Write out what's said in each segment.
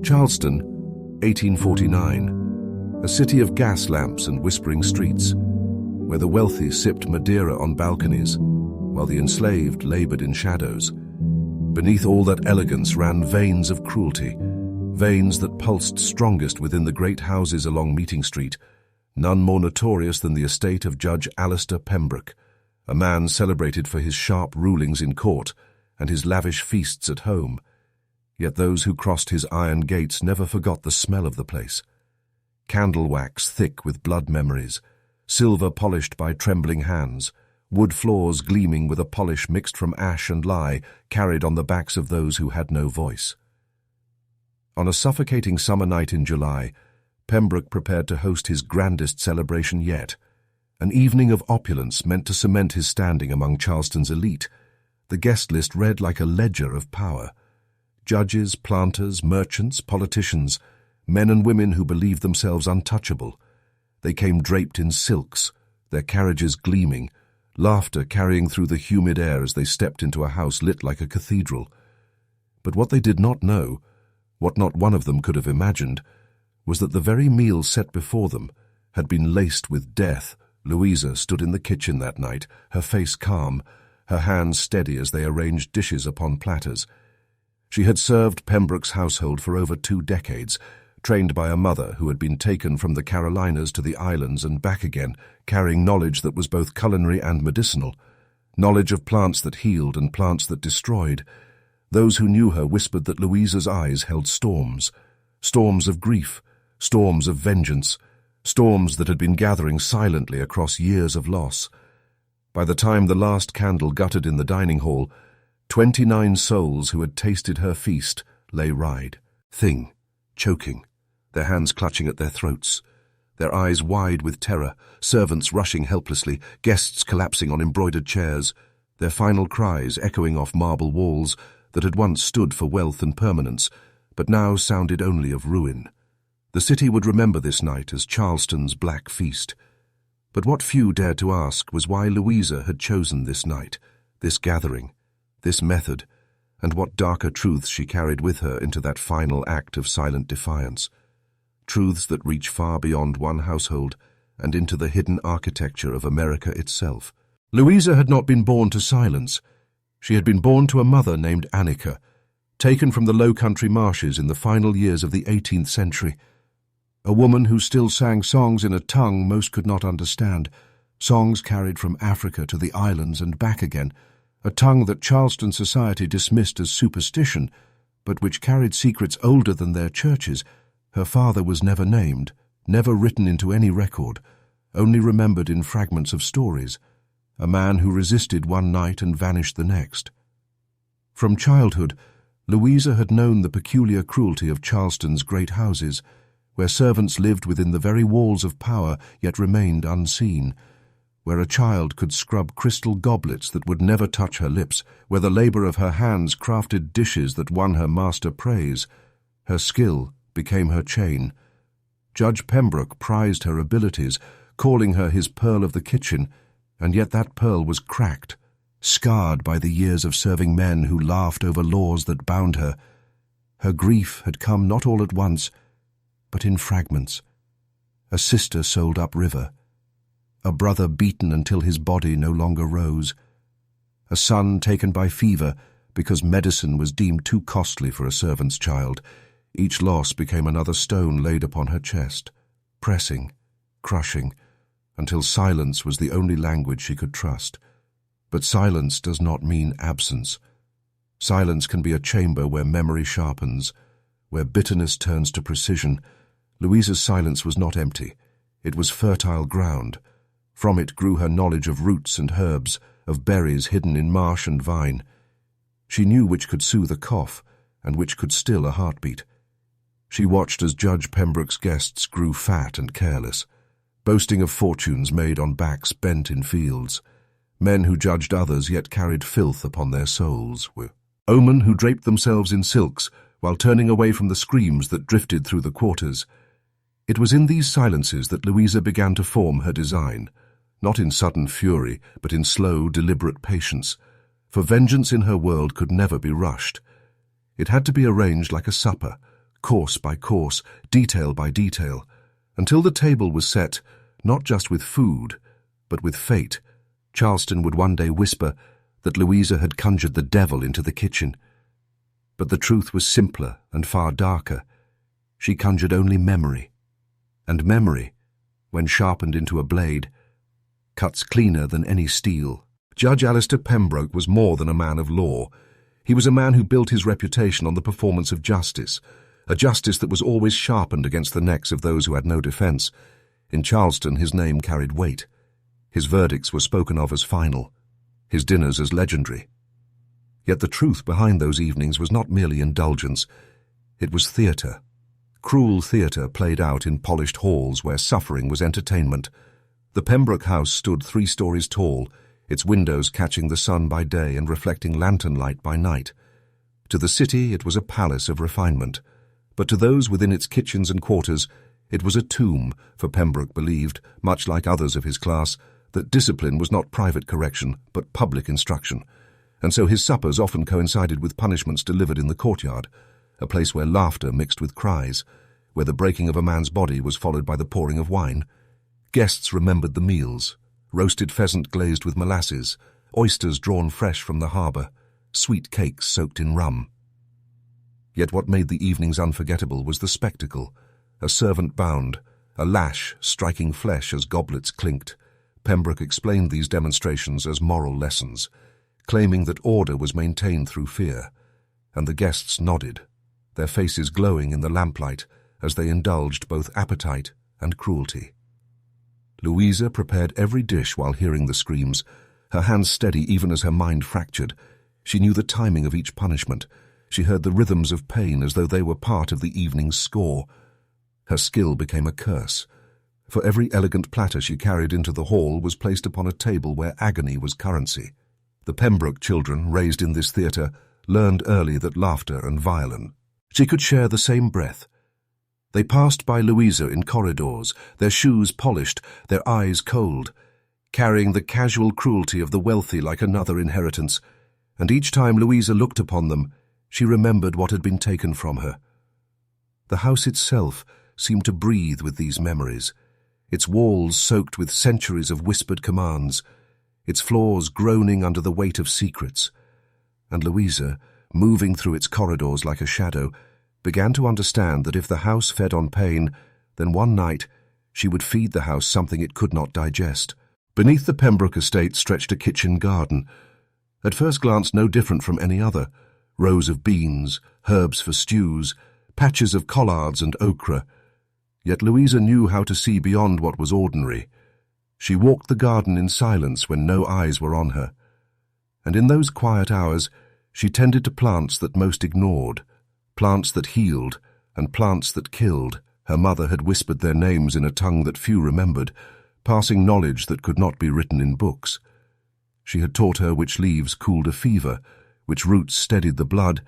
Charleston, 1849, a city of gas lamps and whispering streets, where the wealthy sipped Madeira on balconies, while the enslaved labored in shadows. Beneath all that elegance ran veins of cruelty, veins that pulsed strongest within the great houses along Meeting Street, none more notorious than the estate of Judge Alistair Pembroke, a man celebrated for his sharp rulings in court and his lavish feasts at home. Yet those who crossed his iron gates never forgot the smell of the place. Candle wax thick with blood memories, silver polished by trembling hands, wood floors gleaming with a polish mixed from ash and lye carried on the backs of those who had no voice. On a suffocating summer night in July, Pembroke prepared to host his grandest celebration yet, an evening of opulence meant to cement his standing among Charleston's elite. The guest list read like a ledger of power. Judges, planters, merchants, politicians, men and women who believed themselves untouchable. They came draped in silks, their carriages gleaming, laughter carrying through the humid air as they stepped into a house lit like a cathedral. But what they did not know, what not one of them could have imagined, was that the very meal set before them had been laced with death. Louisa stood in the kitchen that night, her face calm, her hands steady as they arranged dishes upon platters. She had served Pembroke's household for over 2 decades, trained by a mother who had been taken from the Carolinas to the islands and back again, carrying knowledge that was both culinary and medicinal, knowledge of plants that healed and plants that destroyed. Those who knew her whispered that Louisa's eyes held storms, storms of grief, storms of vengeance, storms that had been gathering silently across years of loss. By the time the last candle guttered in the dining hall, 29 souls who had tasted her feast lay wide, thing, choking, their hands clutching at their throats, their eyes wide with terror, servants rushing helplessly, guests collapsing on embroidered chairs, their final cries echoing off marble walls that had once stood for wealth and permanence, but now sounded only of ruin. The city would remember this night as Charleston's Black Feast. But what few dared to ask was why Louisa had chosen this night, this gathering, this method, and what darker truths she carried with her into that final act of silent defiance. Truths that reach far beyond one household and into the hidden architecture of America itself. Louisa had not been born to silence. She had been born to a mother named Annika, taken from the low-country marshes in the final years of the 18th century. A woman who still sang songs in a tongue most could not understand, songs carried from Africa to the islands and back again, a tongue that Charleston society dismissed as superstition, but which carried secrets older than their churches. Her father was never named, never written into any record, only remembered in fragments of stories, a man who resisted one night and vanished the next. From childhood, Louisa had known the peculiar cruelty of Charleston's great houses, where servants lived within the very walls of power yet remained unseen, where a child could scrub crystal goblets that would never touch her lips, where the labor of her hands crafted dishes that won her master praise. Her skill became her chain. Judge Pembroke prized her abilities, calling her his pearl of the kitchen, and yet that pearl was cracked, scarred by the years of serving men who laughed over laws that bound her. Her grief had come not all at once, but in fragments. A sister sold upriver, a brother beaten until his body no longer rose, a son taken by fever because medicine was deemed too costly for a servant's child. Each loss became another stone laid upon her chest, pressing, crushing, until silence was the only language she could trust. But silence does not mean absence. Silence can be a chamber where memory sharpens, where bitterness turns to precision. Louisa's silence was not empty. It was fertile ground. From it grew her knowledge of roots and herbs, of berries hidden in marsh and vine. She knew which could soothe a cough and which could still a heartbeat. She watched as Judge Pembroke's guests grew fat and careless, boasting of fortunes made on backs bent in fields. Men who judged others yet carried filth upon their souls. Omen who draped themselves in silks while turning away from the screams that drifted through the quarters. It was in these silences that Louisa began to form her design, not in sudden fury, but in slow, deliberate patience, for vengeance in her world could never be rushed. It had to be arranged like a supper, course by course, detail by detail, until the table was set, not just with food, but with fate. Charleston would one day whisper that Louisa had conjured the devil into the kitchen. But the truth was simpler and far darker. She conjured only memory. And memory, when sharpened into a blade, cuts cleaner than any steel. Judge Alistair Pembroke was more than a man of law. He was a man who built his reputation on the performance of justice, a justice that was always sharpened against the necks of those who had no defense. In Charleston, his name carried weight. His verdicts were spoken of as final, his dinners as legendary. Yet the truth behind those evenings was not merely indulgence. It was theatre. Cruel theatre played out in polished halls where suffering was entertainment. The Pembroke house stood 3 stories tall, its windows catching the sun by day and reflecting lantern light by night. To the city, it was a palace of refinement, but to those within its kitchens and quarters, it was a tomb, for Pembroke believed, much like others of his class, that discipline was not private correction, but public instruction, and so his suppers often coincided with punishments delivered in the courtyard, a place where laughter mixed with cries, where the breaking of a man's body was followed by the pouring of wine. Guests remembered the meals: roasted pheasant glazed with molasses, oysters drawn fresh from the harbour, sweet cakes soaked in rum. Yet what made the evenings unforgettable was the spectacle: a servant bound, a lash striking flesh as goblets clinked. Pembroke explained these demonstrations as moral lessons, claiming that order was maintained through fear, and the guests nodded, their faces glowing in the lamplight as they indulged both appetite and cruelty. Louisa prepared every dish while hearing the screams, her hands steady even as her mind fractured. She knew the timing of each punishment. She heard the rhythms of pain as though they were part of the evening's score. Her skill became a curse. For every elegant platter she carried into the hall was placed upon a table where agony was currency. The Pembroke children, raised in this theatre, learned early that laughter and violence. She could share the same breath. They passed by Louisa in corridors, their shoes polished, their eyes cold, carrying the casual cruelty of the wealthy like another inheritance, and each time Louisa looked upon them, she remembered what had been taken from her. The house itself seemed to breathe with these memories, its walls soaked with centuries of whispered commands, its floors groaning under the weight of secrets. And Louisa, moving through its corridors like a shadow, began to understand that if the house fed on pain, then one night she would feed the house something it could not digest. Beneath the Pembroke estate stretched a kitchen garden, at first glance no different from any other: rows of beans, herbs for stews, patches of collards and okra. Yet Louisa knew how to see beyond what was ordinary. She walked the garden in silence when no eyes were on her, and in those quiet hours she tended to plants that most ignored, plants that healed and plants that killed. Her mother had whispered their names in a tongue that few remembered, passing knowledge that could not be written in books. She had taught her which leaves cooled a fever, which roots steadied the blood,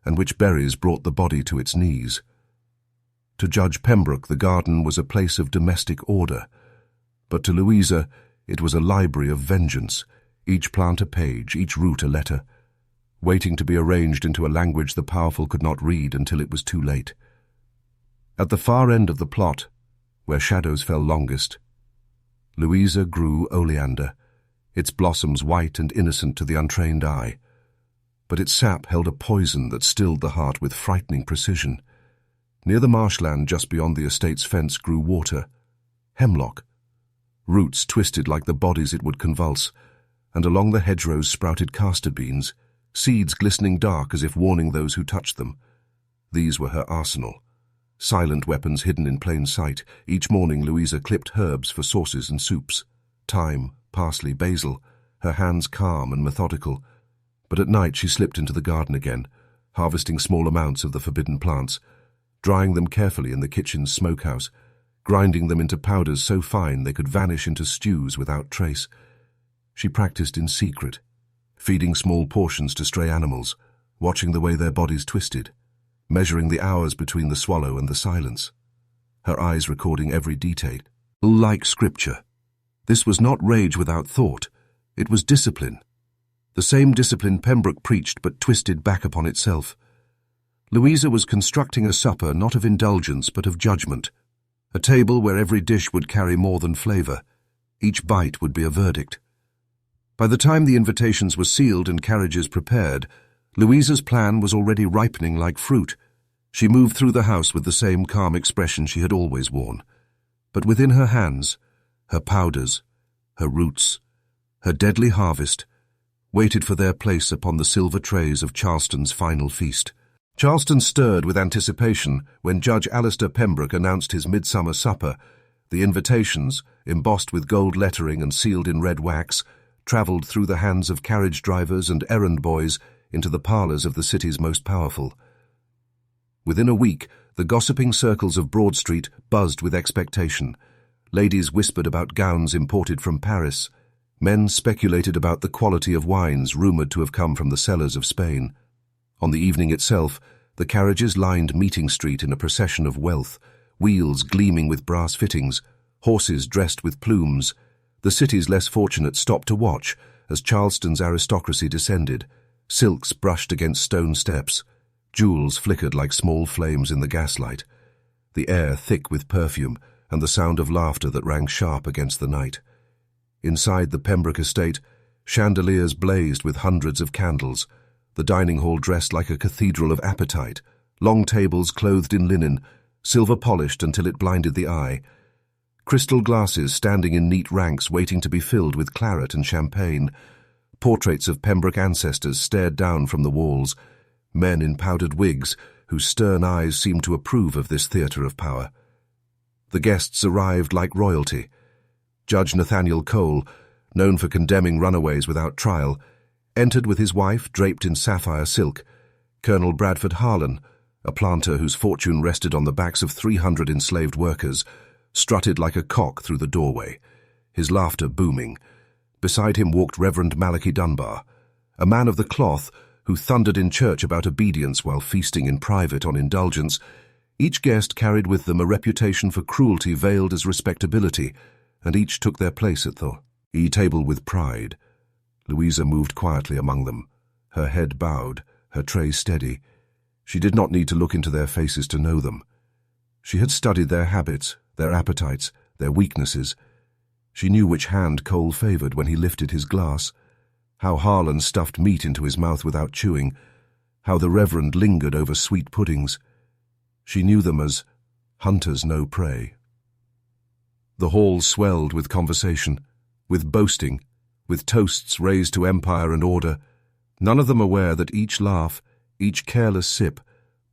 and which berries brought the body to its knees. To Judge Pembroke, the garden was a place of domestic order, but to Louisa it was a library of vengeance, each plant a page, each root a letter, waiting to be arranged into a language the powerful could not read until it was too late. At the far end of the plot, where shadows fell longest, Louisa grew oleander, its blossoms white and innocent to the untrained eye, but its sap held a poison that stilled the heart with frightening precision. Near the marshland just beyond the estate's fence grew water, hemlock. Roots twisted like the bodies it would convulse, and along the hedgerows sprouted castor beans, seeds glistening dark as if warning those who touched them. These were her arsenal, silent weapons hidden in plain sight. Each morning Louisa clipped herbs for sauces and soups, thyme, parsley, basil, her hands calm and methodical. But at night she slipped into the garden again, harvesting small amounts of the forbidden plants, drying them carefully in the kitchen's smokehouse, grinding them into powders so fine they could vanish into stews without trace. She practiced in secret, feeding small portions to stray animals, watching the way their bodies twisted, measuring the hours between the swallow and the silence, her eyes recording every detail. Like scripture, this was not rage without thought, it was discipline. The same discipline Pembroke preached but twisted back upon itself. Louisa was constructing a supper not of indulgence but of judgment, a table where every dish would carry more than flavor. Each bite would be a verdict. By the time the invitations were sealed and carriages prepared, Louisa's plan was already ripening like fruit. She moved through the house with the same calm expression she had always worn. But within her hands, her powders, her roots, her deadly harvest, waited for their place upon the silver trays of Charleston's final feast. Charleston stirred with anticipation when Judge Alistair Pembroke announced his midsummer supper. The invitations, embossed with gold lettering and sealed in red wax, travelled through the hands of carriage drivers and errand boys into the parlours of the city's most powerful. Within a week, the gossiping circles of Broad Street buzzed with expectation. Ladies whispered about gowns imported from Paris. Men speculated about the quality of wines rumoured to have come from the cellars of Spain. On the evening itself, the carriages lined Meeting Street in a procession of wealth, wheels gleaming with brass fittings, horses dressed with plumes. The city's less fortunate stopped to watch as Charleston's aristocracy descended. Silks brushed against stone steps. Jewels flickered like small flames in the gaslight. The air thick with perfume and the sound of laughter that rang sharp against the night. Inside the Pembroke estate, chandeliers blazed with hundreds of candles, the dining hall dressed like a cathedral of appetite, long tables clothed in linen, silver polished until it blinded the eye, crystal glasses standing in neat ranks waiting to be filled with claret and champagne. Portraits of Pembroke ancestors stared down from the walls, men in powdered wigs whose stern eyes seemed to approve of this theatre of power. The guests arrived like royalty. Judge Nathaniel Cole, known for condemning runaways without trial, entered with his wife draped in sapphire silk. Colonel Bradford Harlan, a planter whose fortune rested on the backs of 300 enslaved workers, strutted like a cock through the doorway, his laughter booming. Beside him walked Reverend Malachi Dunbar, a man of the cloth who thundered in church about obedience while feasting in private on indulgence. Each guest carried with them a reputation for cruelty veiled as respectability, and each took their place at the table with pride. Louisa moved quietly among them, her head bowed, her tray steady. She did not need to look into their faces to know them. She had studied their habits, their appetites, their weaknesses. She knew which hand Cole favoured when he lifted his glass, how Harlan stuffed meat into his mouth without chewing, how the Reverend lingered over sweet puddings. She knew them as hunters know prey. The hall swelled with conversation, with boasting, with toasts raised to empire and order, none of them aware that each laugh, each careless sip,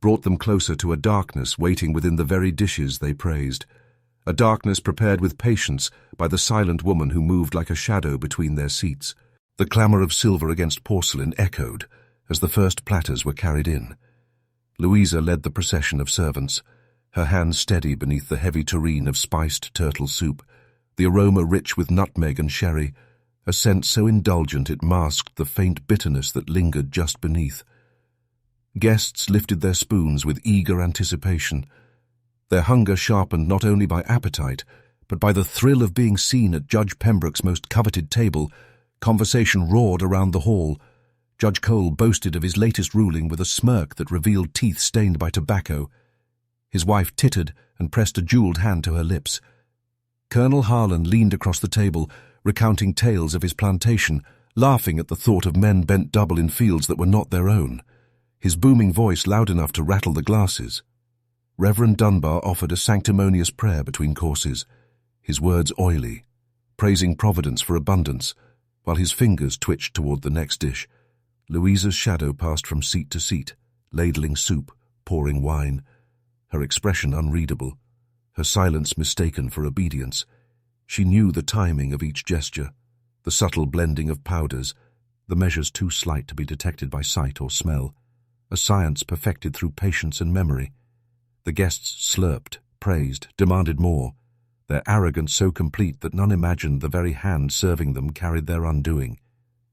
brought them closer to a darkness waiting within the very dishes they praised, a darkness prepared with patience by the silent woman who moved like a shadow between their seats. The clamour of silver against porcelain echoed as the first platters were carried in. Louisa led the procession of servants, her hands steady beneath the heavy tureen of spiced turtle soup, the aroma rich with nutmeg and sherry, a scent so indulgent it masked the faint bitterness that lingered just beneath. Guests lifted their spoons with eager anticipation, their hunger sharpened not only by appetite, but by the thrill of being seen at Judge Pembroke's most coveted table. Conversation roared around the hall. Judge Cole boasted of his latest ruling with a smirk that revealed teeth stained by tobacco. His wife tittered and pressed a jewelled hand to her lips. Colonel Harlan leaned across the table, recounting tales of his plantation, laughing at the thought of men bent double in fields that were not their own, his booming voice loud enough to rattle the glasses. Reverend Dunbar offered a sanctimonious prayer between courses, his words oily, praising Providence for abundance, while his fingers twitched toward the next dish. Louisa's shadow passed from seat to seat, ladling soup, pouring wine, her expression unreadable, her silence mistaken for obedience. She knew the timing of each gesture, the subtle blending of powders, the measures too slight to be detected by sight or smell, a science perfected through patience and memory. The guests slurped, praised, demanded more, their arrogance so complete that none imagined the very hand serving them carried their undoing.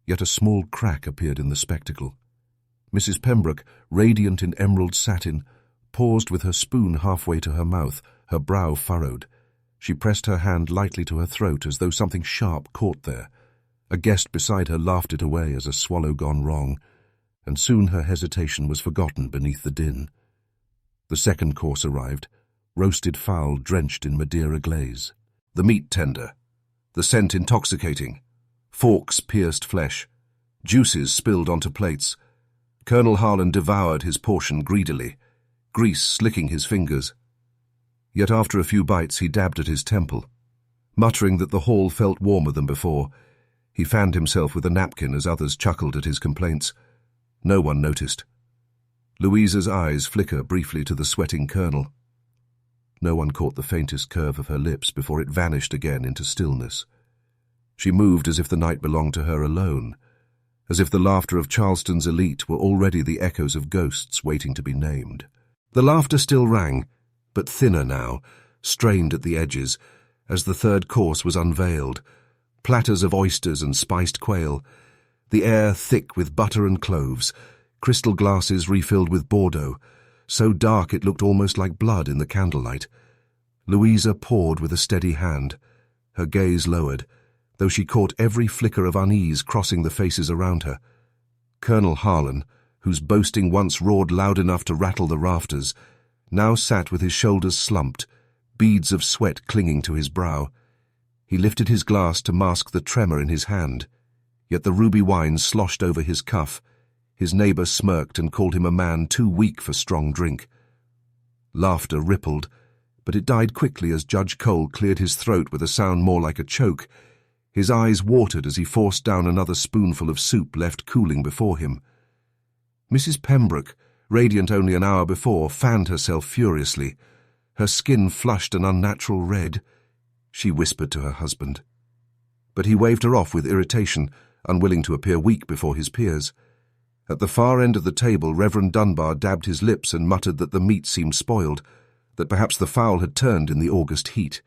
Yet a small crack appeared in the spectacle. Mrs. Pembroke, radiant in emerald satin, paused with her spoon halfway to her mouth, her brow furrowed. She pressed her hand lightly to her throat as though something sharp caught there. A guest beside her laughed it away as a swallow gone wrong, and soon her hesitation was forgotten beneath the din. The second course arrived, roasted fowl drenched in Madeira glaze. The meat tender, the scent intoxicating, forks pierced flesh, juices spilled onto plates. Colonel Harlan devoured his portion greedily, grease slicking his fingers. Yet after a few bites he dabbed at his temple. Muttering that the hall felt warmer than before, he fanned himself with a napkin as others chuckled at his complaints. No one noticed. Louisa's eyes flicker briefly to the sweating colonel. No one caught the faintest curve of her lips before it vanished again into stillness. She moved as if the night belonged to her alone, as if the laughter of Charleston's elite were already the echoes of ghosts waiting to be named. The laughter still rang, but thinner now, strained at the edges, as the third course was unveiled. Platters of oysters and spiced quail, the air thick with butter and cloves, crystal glasses refilled with Bordeaux, so dark it looked almost like blood in the candlelight. Louisa poured with a steady hand, her gaze lowered, though she caught every flicker of unease crossing the faces around her. Colonel Harlan, whose boasting once roared loud enough to rattle the rafters, now sat with his shoulders slumped, beads of sweat clinging to his brow. He lifted his glass to mask the tremor in his hand, yet the ruby wine sloshed over his cuff. His neighbor smirked and called him a man too weak for strong drink. Laughter rippled, but it died quickly as Judge Cole cleared his throat with a sound more like a choke. His eyes watered as he forced down another spoonful of soup left cooling before him. Mrs. Pembroke, radiant only an hour before, fanned herself furiously. Her skin flushed an unnatural red. She whispered to her husband. But he waved her off with irritation, unwilling to appear weak before his peers. At the far end of the table, Reverend Dunbar dabbed his lips and muttered that the meat seemed spoiled, that perhaps the fowl had turned in the August heat.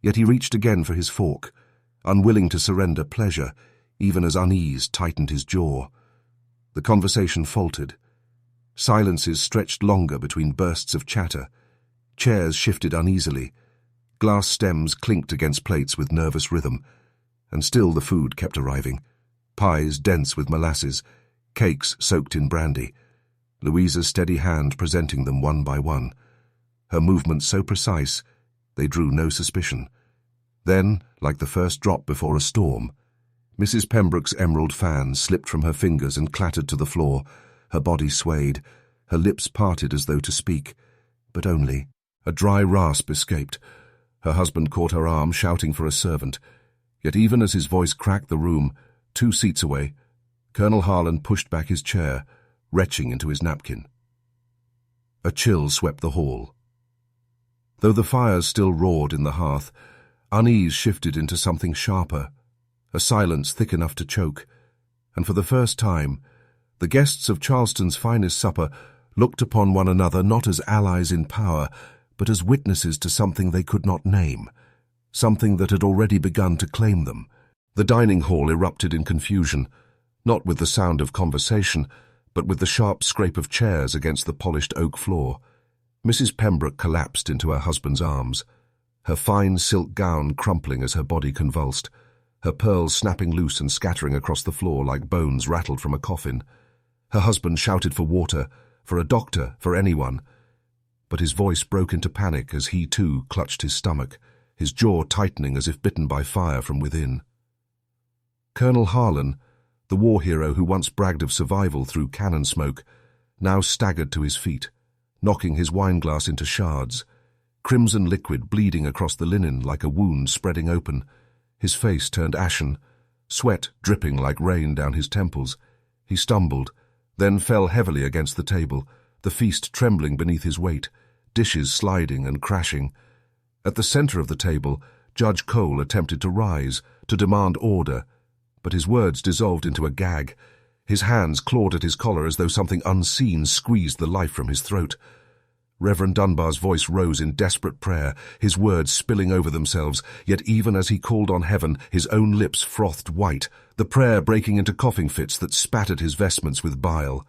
Yet he reached again for his fork, unwilling to surrender pleasure, even as unease tightened his jaw. The conversation faltered. Silences stretched longer between bursts of chatter. Chairs shifted uneasily. Glass stems clinked against plates with nervous rhythm. And still the food kept arriving. Pies dense with molasses, cakes soaked in brandy. Louisa's steady hand presenting them one by one. Her movements so precise, they drew no suspicion. Then, like the first drop before a storm, Mrs. Pembroke's emerald fan slipped from her fingers and clattered to the floor. Her body swayed, her lips parted as though to speak, but only. A dry rasp escaped. Her husband caught her arm, shouting for a servant. Yet even as his voice cracked the room, 2 seats away, Colonel Harlan pushed back his chair, retching into his napkin. A chill swept the hall. Though the fires still roared in the hearth, unease shifted into something sharper, a silence thick enough to choke, and for the first time, the guests of Charleston's finest supper looked upon one another not as allies in power, but as witnesses to something they could not name, something that had already begun to claim them. The dining hall erupted in confusion, not with the sound of conversation, but with the sharp scrape of chairs against the polished oak floor. Mrs. Pembroke collapsed into her husband's arms, her fine silk gown crumpling as her body convulsed, her pearls snapping loose and scattering across the floor like bones rattled from a coffin. Her husband shouted for water, for a doctor, for anyone. But his voice broke into panic as he too clutched his stomach, his jaw tightening as if bitten by fire from within. Colonel Harlan, the war hero who once bragged of survival through cannon smoke, now staggered to his feet, knocking his wineglass into shards, crimson liquid bleeding across the linen like a wound spreading open. His face turned ashen, sweat dripping like rain down his temples. He stumbled, then fell heavily against the table, the feast trembling beneath his weight, dishes sliding and crashing. At the center of the table, Judge Cole attempted to rise, to demand order, but his words dissolved into a gag. His hands clawed at his collar as though something unseen squeezed the life from his throat. Reverend Dunbar's voice rose in desperate prayer, his words spilling over themselves, yet even as he called on heaven, his own lips frothed white, the prayer breaking into coughing fits that spattered his vestments with bile.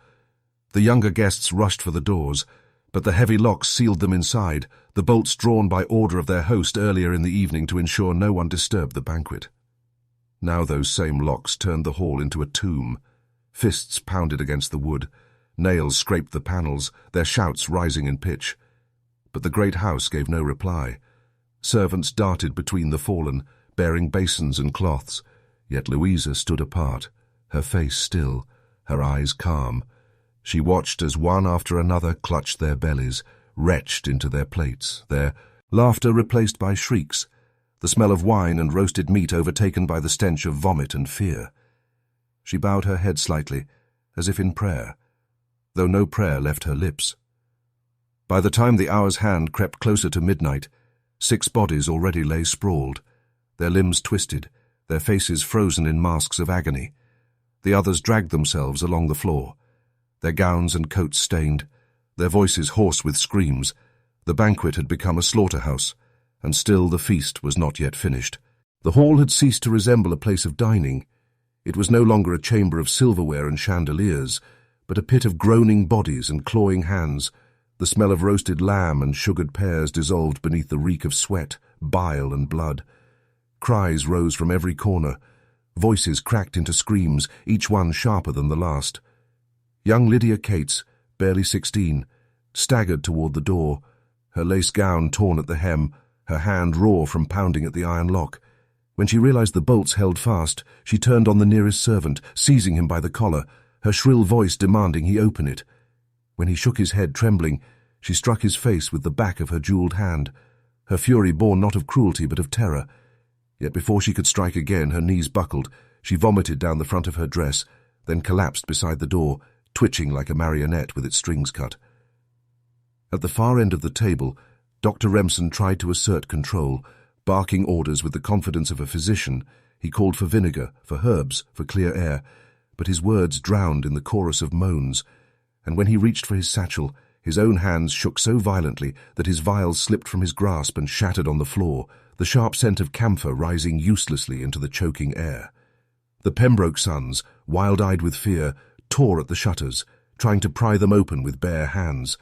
The younger guests rushed for the doors, but the heavy locks sealed them inside, the bolts drawn by order of their host earlier in the evening to ensure no one disturbed the banquet. Now those same locks turned the hall into a tomb. Fists pounded against the wood. Nails scraped the panels, their shouts rising in pitch. But the great house gave no reply. Servants darted between the fallen, bearing basins and cloths. Yet Louisa stood apart, her face still, her eyes calm. She watched as one after another clutched their bellies, retched into their plates, their laughter replaced by shrieks, the smell of wine and roasted meat overtaken by the stench of vomit and fear. She bowed her head slightly, as if in prayer, though no prayer left her lips. By the time the hour's hand crept closer to midnight, 6 bodies already lay sprawled, their limbs twisted, their faces frozen in masks of agony. The others dragged themselves along the floor, their gowns and coats stained, their voices hoarse with screams. The banquet had become a slaughterhouse, and still the feast was not yet finished. The hall had ceased to resemble a place of dining. It was no longer a chamber of silverware and chandeliers, but a pit of groaning bodies and clawing hands. The smell of roasted lamb and sugared pears dissolved beneath the reek of sweat, bile and blood. Cries rose from every corner. Voices cracked into screams, each one sharper than the last. Young Lydia Cates, barely 16, staggered toward the door, her lace gown torn at the hem, her hand raw from pounding at the iron lock. When she realized the bolts held fast, she turned on the nearest servant, seizing him by the collar, her shrill voice demanding he open it. When he shook his head, trembling, she struck his face with the back of her jeweled hand, her fury born not of cruelty but of terror. Yet before she could strike again, her knees buckled. She vomited down the front of her dress, then collapsed beside the door, twitching like a marionette with its strings cut. At the far end of the table, Dr. Remsen tried to assert control, barking orders with the confidence of a physician. He called for vinegar, for herbs, for clear air, but his words drowned in the chorus of moans, and when he reached for his satchel, his own hands shook so violently that his vials slipped from his grasp and shattered on the floor, the sharp scent of camphor rising uselessly into the choking air. The Pembroke sons, wild-eyed with fear, tore at the shutters, trying to pry them open with bare hands.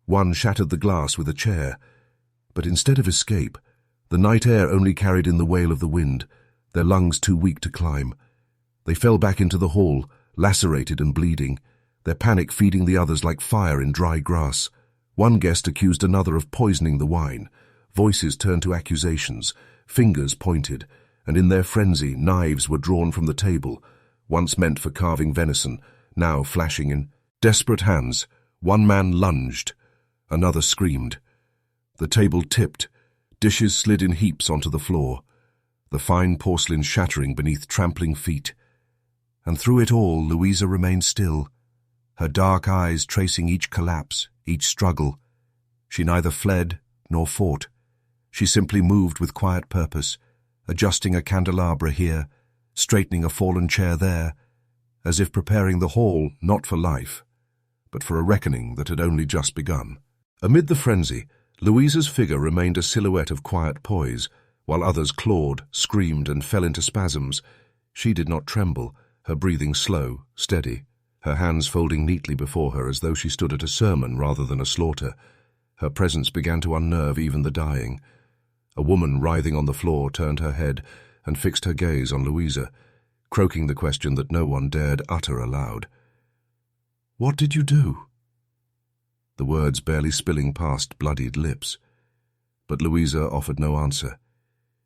One shattered the glass with a chair. But instead of escape, the night air only carried in the wail of the wind, their lungs too weak to climb. They fell back into the hall, lacerated and bleeding, their panic feeding the others like fire in dry grass. One guest accused another of poisoning the wine. Voices turned to accusations, fingers pointed, and in their frenzy knives were drawn from the table, once meant for carving venison, now flashing in desperate hands. One man lunged, another screamed. The table tipped, dishes slid in heaps onto the floor, the fine porcelain shattering beneath trampling feet. And through it all, Louisa remained still, her dark eyes tracing each collapse, each struggle. She neither fled nor fought. She simply moved with quiet purpose, adjusting a candelabra here, straightening a fallen chair there, as if preparing the hall not for life, but for a reckoning that had only just begun. Amid the frenzy, Louisa's figure remained a silhouette of quiet poise, while others clawed, screamed, and fell into spasms. She did not tremble, her breathing slow, steady, her hands folding neatly before her as though she stood at a sermon rather than a slaughter. Her presence began to unnerve even the dying. A woman writhing on the floor turned her head and fixed her gaze on Louisa, croaking the question that no one dared utter aloud. "What did you do?" The words barely spilling past bloodied lips. But Louisa offered no answer.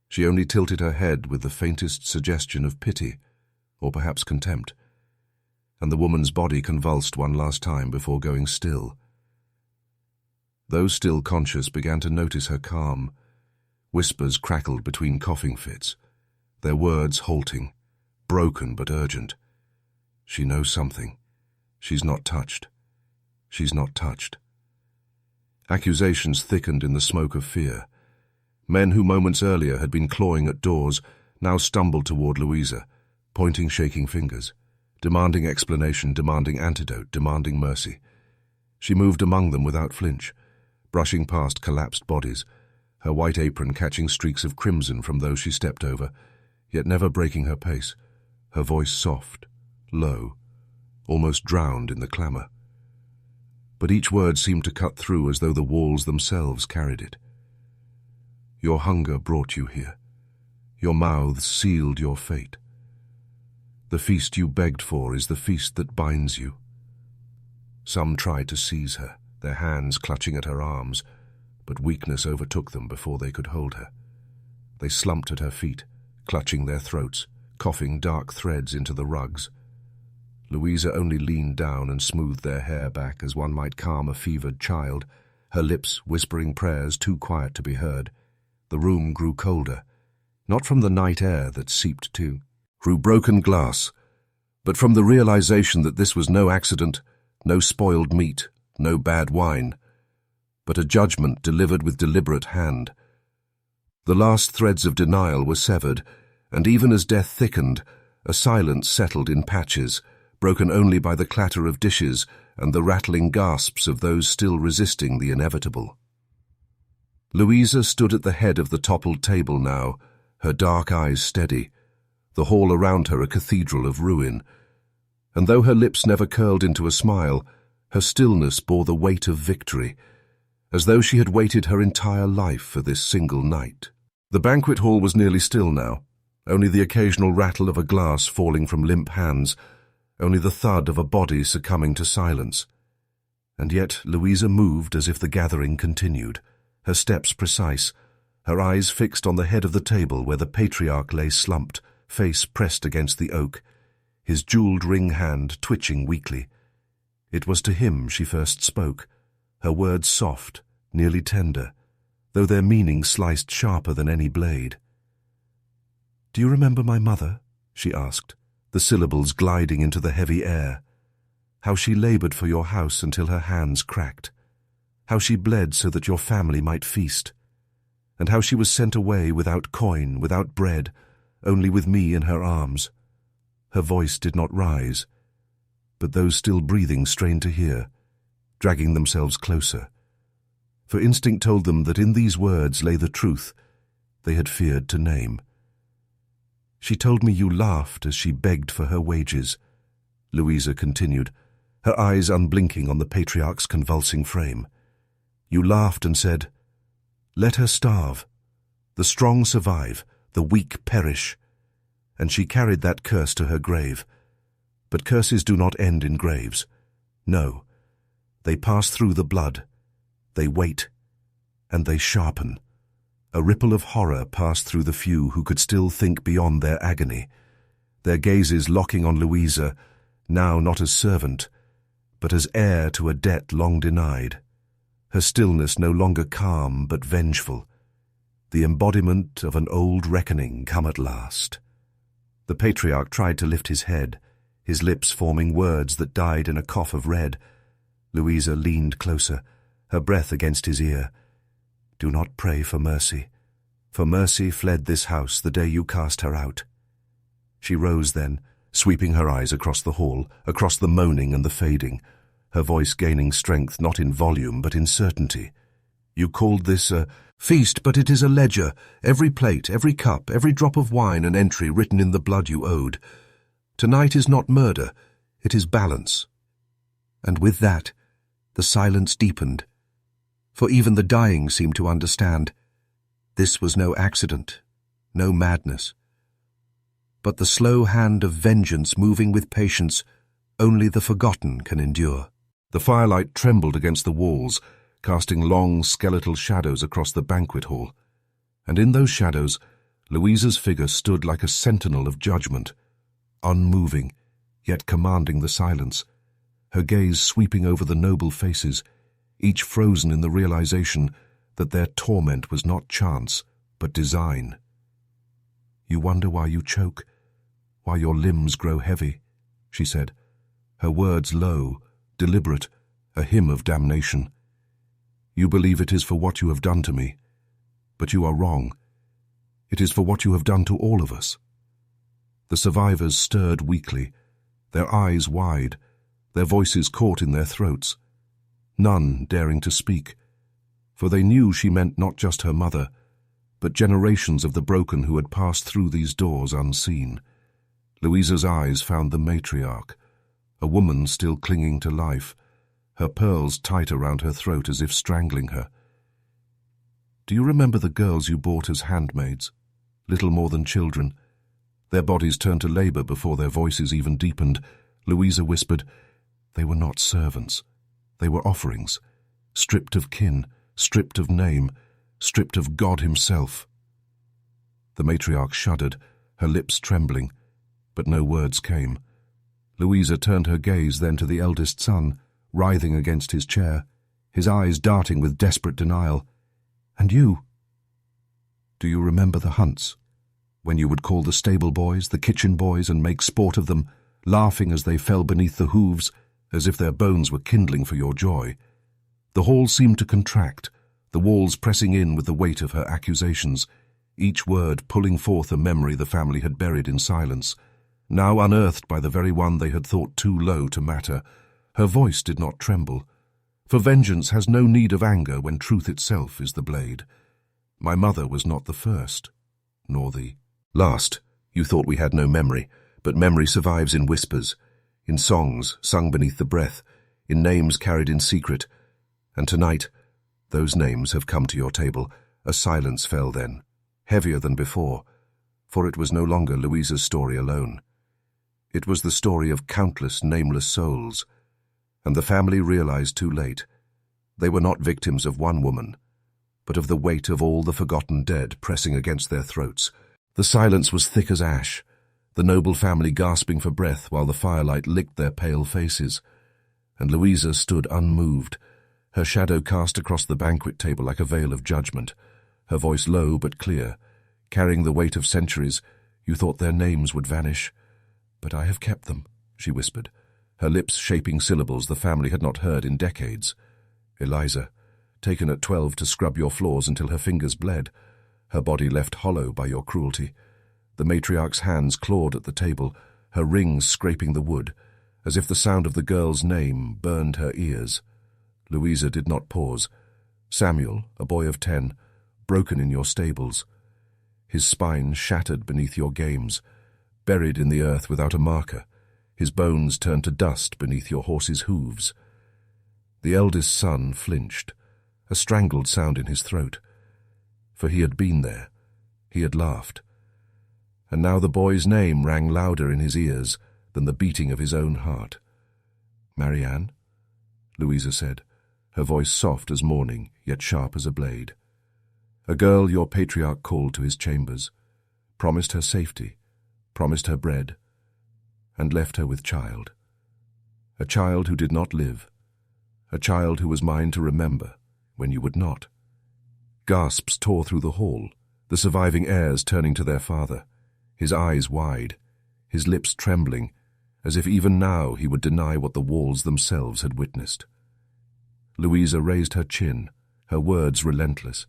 She only tilted her head with the faintest suggestion of pity, or perhaps contempt, and the woman's body convulsed one last time before going still. Those still conscious began to notice her calm. Whispers crackled between coughing fits, their words halting, broken but urgent. She knows something. She's not touched. She's not touched. Accusations thickened in the smoke of fear. Men who moments earlier had been clawing at doors now stumbled toward Louisa, pointing shaking fingers, demanding explanation, demanding antidote, demanding mercy. She moved among them without flinch, brushing past collapsed bodies, her white apron catching streaks of crimson from those she stepped over, yet never breaking her pace, her voice soft, low, almost drowned in the clamor. But each word seemed to cut through as though the walls themselves carried it. Your hunger brought you here. Your mouths sealed your fate. The feast you begged for is the feast that binds you. Some tried to seize her, their hands clutching at her arms, but weakness overtook them before they could hold her. They slumped at her feet, clutching their throats, coughing dark threads into the rugs. Louisa only leaned down and smoothed their hair back as one might calm a fevered child, her lips whispering prayers too quiet to be heard. The room grew colder, not from the night air that seeped through broken glass, but from the realization that this was no accident, no spoiled meat, no bad wine, but a judgment delivered with deliberate hand. The last threads of denial were severed, and even as death thickened, a silence settled in patches, broken only by the clatter of dishes and the rattling gasps of those still resisting the inevitable. Louisa stood at the head of the toppled table now, her dark eyes steady, the hall around her a cathedral of ruin, and though her lips never curled into a smile, her stillness bore the weight of victory, as though she had waited her entire life for this single night. The banquet hall was nearly still now, only the occasional rattle of a glass falling from limp hands, only the thud of a body succumbing to silence. And yet Louisa moved as if the gathering continued, her steps precise, her eyes fixed on the head of the table where the patriarch lay slumped, face pressed against the oak, his jeweled ring hand twitching weakly. It was to him she first spoke, her words soft, nearly tender, though their meaning sliced sharper than any blade. "Do you remember my mother?" she asked, the syllables gliding into the heavy air. "How she labored for your house until her hands cracked. How she bled so that your family might feast. And how she was sent away without coin, without bread, only with me in her arms." Her voice did not rise, but those still breathing strained to hear, dragging themselves closer. For instinct told them that in these words lay the truth they had feared to name. "She told me you laughed as she begged for her wages," Louisa continued, her eyes unblinking on the patriarch's convulsing frame. "You laughed and said, 'Let her starve. The strong survive, the weak perish.' And she carried that curse to her grave. But curses do not end in graves. No, they pass through the blood. They wait, and they sharpen." A ripple of horror passed through the few who could still think beyond their agony, their gazes locking on Louisa, now not as servant, but as heir to a debt long denied. Her stillness no longer calm but vengeful, the embodiment of an old reckoning come at last. The patriarch tried to lift his head, his lips forming words that died in a cough of red. Louisa leaned closer, her breath against his ear. "Do not pray for mercy. For mercy fled this house the day you cast her out." She rose then, sweeping her eyes across the hall, across the moaning and the fading, her voice gaining strength not in volume but in certainty. "You called this a feast, but it is a ledger, every plate, every cup, every drop of wine an entry written in the blood you owed. Tonight is not murder, it is balance." And with that, the silence deepened, for even the dying seemed to understand. This was no accident, no madness, but the slow hand of vengeance moving with patience only the forgotten can endure. The firelight trembled against the walls, casting long skeletal shadows across the banquet hall, and in those shadows Louisa's figure stood like a sentinel of judgment, unmoving, yet commanding the silence, her gaze sweeping over the noble faces, each frozen in the realization that their torment was not chance, but design. "You wonder why you choke, why your limbs grow heavy," she said, her words low, deliberate, a hymn of damnation. "You believe it is for what you have done to me, but you are wrong. It is for what you have done to all of us." The survivors stirred weakly, their eyes wide, their voices caught in their throats, none daring to speak, for they knew she meant not just her mother, but generations of the broken who had passed through these doors unseen. Louisa's eyes found the matriarch, a woman still clinging to life, her pearls tight around her throat as if strangling her. "Do you remember the girls you bought as handmaids, little more than children, Their bodies turned to labor before their voices even deepened. Louisa whispered, "They were not servants. They were offerings, stripped of kin, stripped of name, stripped of God himself." The matriarch shuddered, her lips trembling, but no words came. Louisa turned her gaze then to the eldest son, writhing against his chair, his eyes darting with desperate denial. "And you? Do you remember the hunts, when you would call the stable boys, the kitchen boys, and make sport of them, laughing as they fell beneath the hooves, as if their bones were kindling for your joy?" The hall seemed to contract, the walls pressing in with the weight of her accusations, each word pulling forth a memory the family had buried in silence, now unearthed by the very one they had thought too low to matter. Her voice did not tremble, for vengeance has no need of anger when truth itself is the blade. My mother was not the first, nor the last. You thought we had no memory, but memory survives in whispers, in songs sung beneath the breath, in names carried in secret. And tonight, those names have come to your table. A silence fell then, heavier than before, for it was no longer Louisa's story alone. It was the story of countless nameless souls, and the family realized too late. They were not victims of one woman, but of the weight of all the forgotten dead pressing against their throats. The silence was thick as ash, the noble family gasping for breath while the firelight licked their pale faces. And Louisa stood unmoved, her shadow cast across the banquet table like a veil of judgment, her voice low but clear, carrying the weight of centuries. "You thought their names would vanish, but I have kept them," she whispered, her lips shaping syllables the family had not heard in decades. "Eliza, taken at 12 to scrub your floors until her fingers bled, her body left hollow by your cruelty." The matriarch's hands clawed at the table, her rings scraping the wood, as if the sound of the girl's name burned her ears. Louisa did not pause. "Samuel, a boy of 10, broken in your stables. His spine shattered beneath your games, buried in the earth without a marker, his bones turned to dust beneath your horse's hooves." The eldest son flinched, a strangled sound in his throat. For he had been there, he had laughed. And now the boy's name rang louder in his ears than the beating of his own heart. "Marianne," Louisa said, her voice soft as morning, yet sharp as a blade. "A girl your patriarch called to his chambers, promised her safety, promised her bread, and left her with child. A child who did not live, a child who was mine to remember when you would not." Gasps tore through the hall, the surviving heirs turning to their father, his eyes wide, his lips trembling, as if even now he would deny what the walls themselves had witnessed. Louisa raised her chin, her words relentless,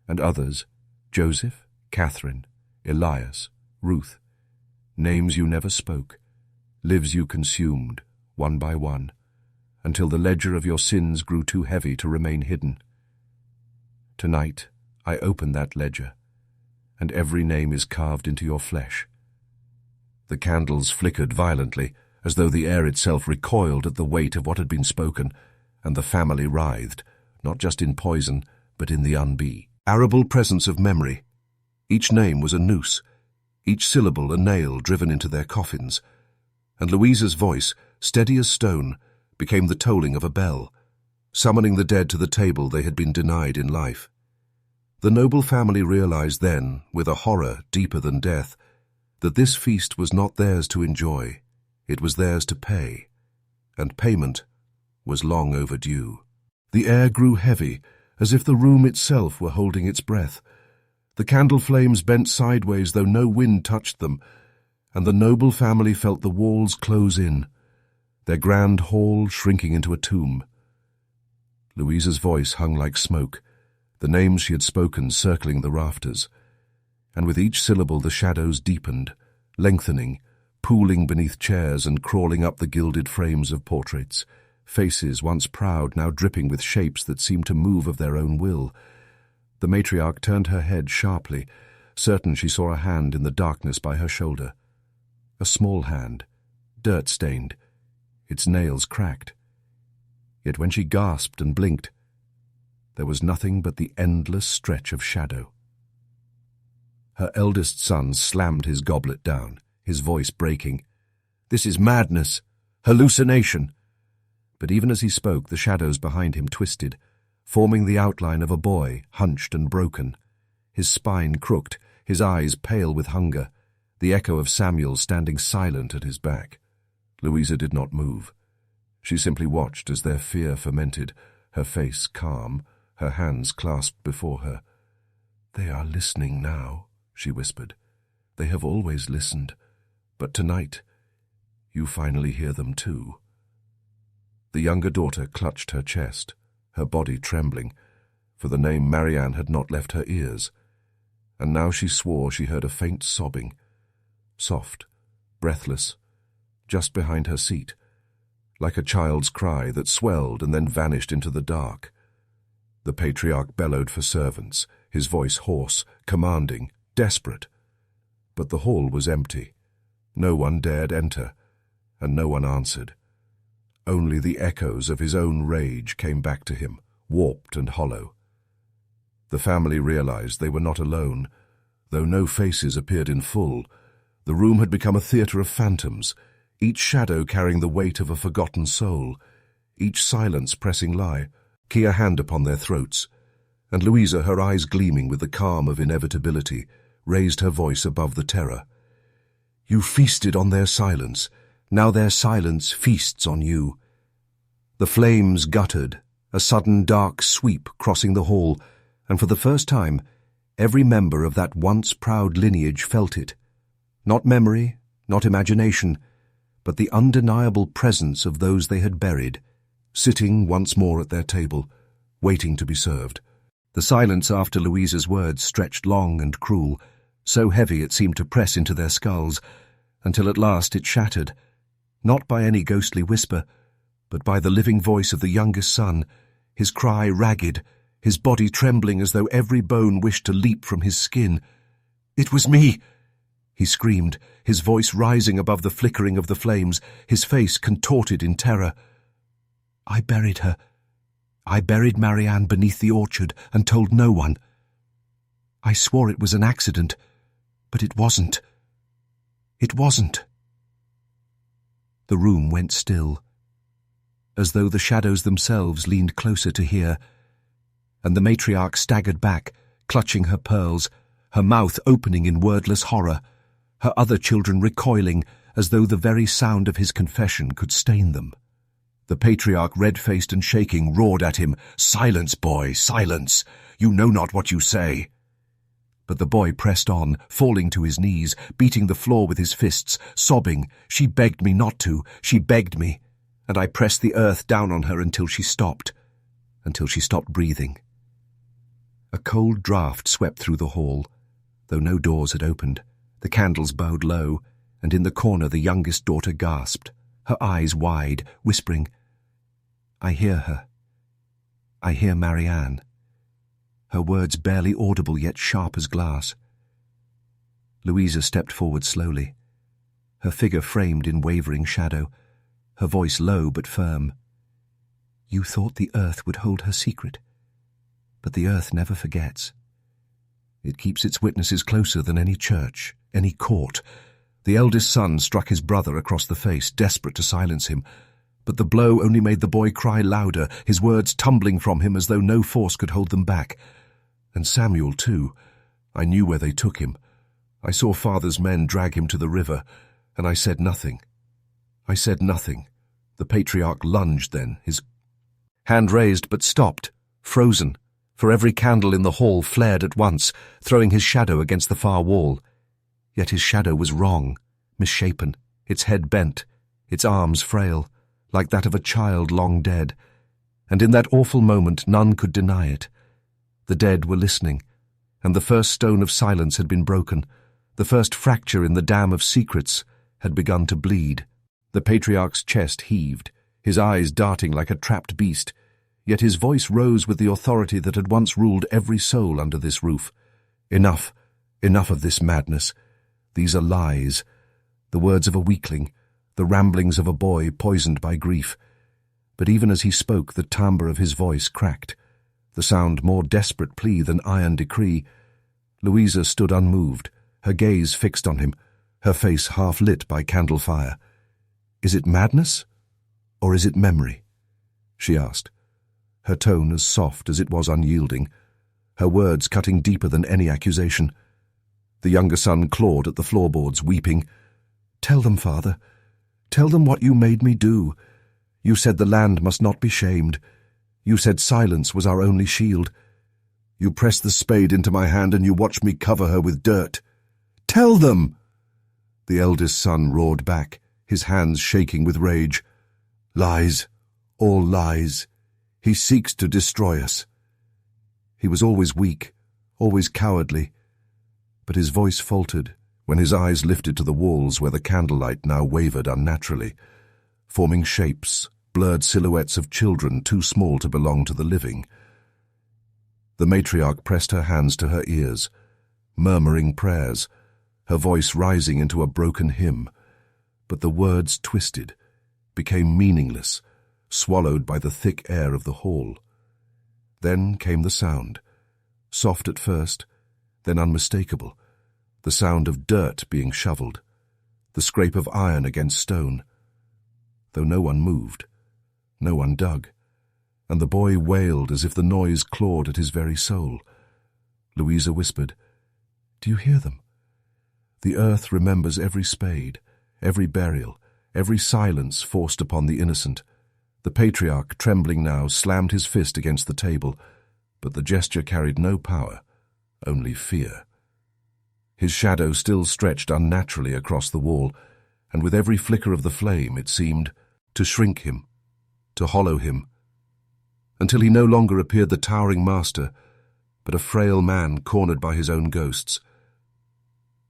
and others, Joseph, Catherine, Elias, Ruth, names you never spoke, lives you consumed, one by one, until the ledger of your sins grew too heavy to remain hidden. Tonight I open that ledger, and every name is carved into your flesh. The candles flickered violently, as though the air itself recoiled at the weight of what had been spoken, and the family writhed, not just in poison, but in the unbearable presence of memory. Each name was a noose, each syllable a nail driven into their coffins, and Louisa's voice, steady as stone, became the tolling of a bell, summoning the dead to the table they had been denied in life. The noble family realized then, with a horror deeper than death, that this feast was not theirs to enjoy, it was theirs to pay, and payment was long overdue. The air grew heavy, as if the room itself were holding its breath. The candle flames bent sideways though no wind touched them, and the noble family felt the walls close in, their grand hall shrinking into a tomb. Louisa's voice hung like smoke, the names she had spoken circling the rafters, and with each syllable the shadows deepened, lengthening, pooling beneath chairs and crawling up the gilded frames of portraits, faces once proud now dripping with shapes that seemed to move of their own will. The matriarch turned her head sharply, certain she saw a hand in the darkness by her shoulder. A small hand, dirt-stained, its nails cracked. Yet when she gasped and blinked, there was nothing but the endless stretch of shadow. Her eldest son slammed his goblet down, his voice breaking. "This is madness, hallucination." But even as he spoke, the shadows behind him twisted, forming the outline of a boy, hunched and broken. His spine crooked, his eyes pale with hunger, the echo of Samuel standing silent at his back. Louisa did not move. She simply watched as their fear fermented, her face calm, her hands clasped before her. "They are listening now," she whispered. "They have always listened, but tonight you finally hear them too." The younger daughter clutched her chest, her body trembling, for the name Marianne had not left her ears, and now she swore she heard a faint sobbing, soft, breathless, just behind her seat, like a child's cry that swelled and then vanished into the dark. The patriarch bellowed for servants, his voice hoarse, commanding, desperate. But the hall was empty. No one dared enter, and no one answered. Only the echoes of his own rage came back to him, warped and hollow. The family realized they were not alone. Though no faces appeared in full, the room had become a theater of phantoms, each shadow carrying the weight of a forgotten soul, each silence pressing lie, a hand upon their throats. And Louisa, her eyes gleaming with the calm of inevitability, raised her voice above the terror. "You feasted on their silence. Now their silence feasts on you." The flames guttered, a sudden dark sweep crossing the hall, and for the first time, every member of that once proud lineage felt it. Not memory, not imagination, but the undeniable presence of those they had buried, sitting once more at their table, waiting to be served. The silence after Louisa's words stretched long and cruel, so heavy it seemed to press into their skulls, until at last it shattered, not by any ghostly whisper, but by the living voice of the youngest son, his cry ragged, his body trembling as though every bone wished to leap from his skin. "It was me!" he screamed, his voice rising above the flickering of the flames, his face contorted in terror. "I buried her. I buried Marianne beneath the orchard and told no one. I swore it was an accident, but it wasn't. It wasn't." The room went still, as though the shadows themselves leaned closer to hear, and the matriarch staggered back, clutching her pearls, her mouth opening in wordless horror, her other children recoiling as though the very sound of his confession could stain them. The patriarch, red-faced and shaking, roared at him, "Silence, boy, silence! You know not what you say." But the boy pressed on, falling to his knees, beating the floor with his fists, sobbing, "She begged me not to, she begged me," and I pressed the earth down on her until she stopped breathing. A cold draught swept through the hall, though no doors had opened. The candles bowed low, and in the corner the youngest daughter gasped, her eyes wide, whispering, "I hear her. I hear Marianne." Her words barely audible yet sharp as glass. Louisa stepped forward slowly, her figure framed in wavering shadow, her voice low but firm. "You thought the earth would hold her secret, but the earth never forgets. It keeps its witnesses closer than any church, any court." The eldest son struck his brother across the face, desperate to silence him, but the blow only made the boy cry louder, his words tumbling from him as though no force could hold them back. And Samuel, too. I knew where they took him. I saw father's men drag him to the river, and I said nothing. The patriarch lunged then, his hand raised but stopped, frozen, for every candle in the hall flared at once, throwing his shadow against the far wall. Yet his shadow was wrong, misshapen, its head bent, its arms frail, like that of a child long dead. And in that awful moment none could deny it. The dead were listening, and the first stone of silence had been broken. The first fracture in the dam of secrets had begun to bleed. The patriarch's chest heaved, his eyes darting like a trapped beast, yet his voice rose with the authority that had once ruled every soul under this roof. "Enough of this madness. These are lies, the words of a weakling, the ramblings of a boy poisoned by grief." But even as he spoke, the timbre of his voice cracked, the sound more desperate plea than iron decree. Louisa stood unmoved, her gaze fixed on him, her face half lit by candle fire. "Is it madness, or is it memory?" she asked, her tone as soft as it was unyielding, her words cutting deeper than any accusation. The younger son clawed at the floorboards, weeping. "Tell them, father. Tell them what you made me do. You said the land must not be shamed. You said silence was our only shield. You pressed the spade into my hand and you watched me cover her with dirt. Tell them!" The eldest son roared back, his hands shaking with rage. "Lies, all lies. He seeks to destroy us." He was always weak, always cowardly, but his voice faltered when his eyes lifted to the walls where the candlelight now wavered unnaturally, forming shapes, blurred silhouettes of children too small to belong to the living. The matriarch pressed her hands to her ears, murmuring prayers, her voice rising into a broken hymn, but the words twisted, became meaningless, swallowed by the thick air of the hall. Then came the sound, soft at first, then unmistakable, the sound of dirt being shoveled, the scrape of iron against stone. Though no one moved, no one dug, and the boy wailed as if the noise clawed at his very soul. Louisa whispered, "Do you hear them? The earth remembers every spade, every burial, every silence forced upon the innocent." The patriarch, trembling now, slammed his fist against the table, but the gesture carried no power, only fear. His shadow still stretched unnaturally across the wall, and with every flicker of the flame it seemed to shrink him, to hollow him, until he no longer appeared the towering master, but a frail man cornered by his own ghosts.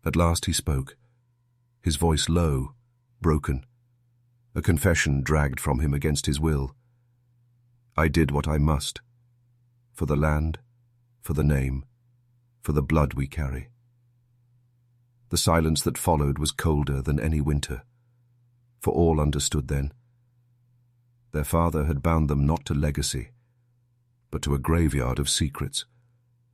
At last he spoke, his voice low, broken, a confession dragged from him against his will. "I did what I must, for the land, for the name, for the blood we carry." The silence that followed was colder than any winter, for all understood then. Their father had bound them not to legacy, but to a graveyard of secrets,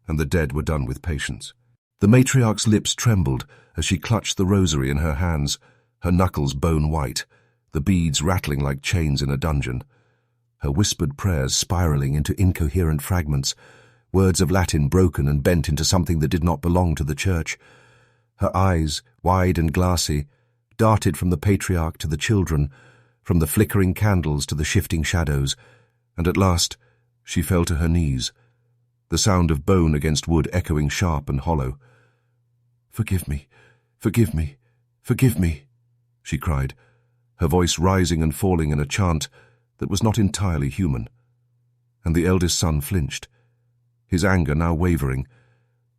and the dead were done with patience. The matriarch's lips trembled as she clutched the rosary in her hands, her knuckles bone white, the beads rattling like chains in a dungeon, her whispered prayers spiraling into incoherent fragments, words of Latin broken and bent into something that did not belong to the church. Her eyes, wide and glassy, darted from the patriarch to the children, from the flickering candles to the shifting shadows, and at last she fell to her knees, the sound of bone against wood echoing sharp and hollow. "Forgive me, forgive me, forgive me," she cried, her voice rising and falling in a chant that was not entirely human. And the eldest son flinched, his anger now wavering,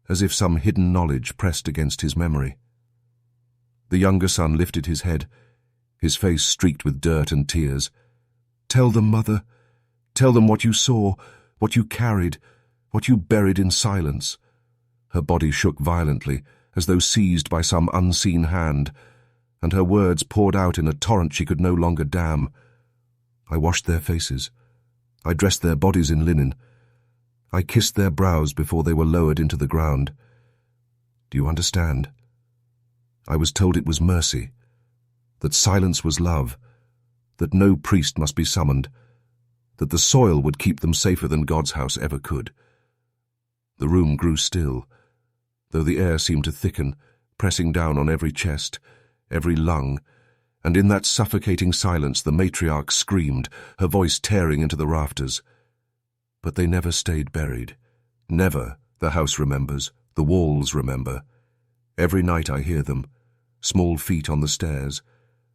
as if some hidden knowledge pressed against his memory. The younger son lifted his head, his face streaked with dirt and tears. "Tell them, mother. Tell them what you saw, what you carried, what you buried in silence." Her body shook violently, as though seized by some unseen hand, and her words poured out in a torrent she could no longer dam. "I washed their faces. I dressed their bodies in linen. I kissed their brows before they were lowered into the ground. Do you understand? I was told it was mercy, that silence was love, that no priest must be summoned, that the soil would keep them safer than God's house ever could." The room grew still, though the air seemed to thicken, pressing down on every chest, every lung, and in that suffocating silence the matriarch screamed, her voice tearing into the rafters. But they never stayed buried. Never, the house remembers, the walls remember. Every night I hear them, small feet on the stairs,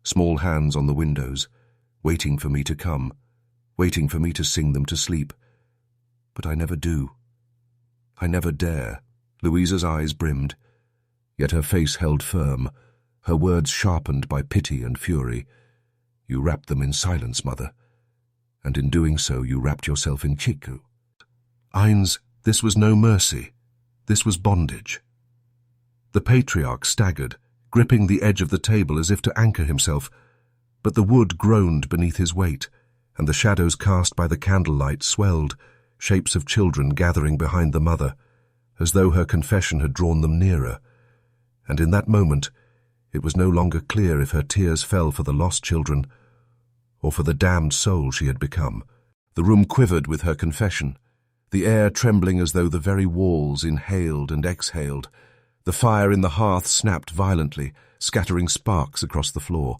small hands on the windows, waiting for me to come, waiting for me to sing them to sleep. But I never do. I never dare. Louisa's eyes brimmed, yet her face held firm, her words sharpened by pity and fury. "You wrapped them in silence, mother, and in doing so you wrapped yourself in chiku." "Eins, this was no mercy. This was bondage." The patriarch staggered, gripping the edge of the table as if to anchor himself, but the wood groaned beneath his weight, and the shadows cast by the candlelight swelled, shapes of children gathering behind the mother, as though her confession had drawn them nearer. And in that moment, It was no longer clear if her tears fell for the lost children or for the damned soul she had become. The room quivered with her confession, the air trembling as though the very walls inhaled and exhaled. The fire in the hearth snapped violently, scattering sparks across the floor.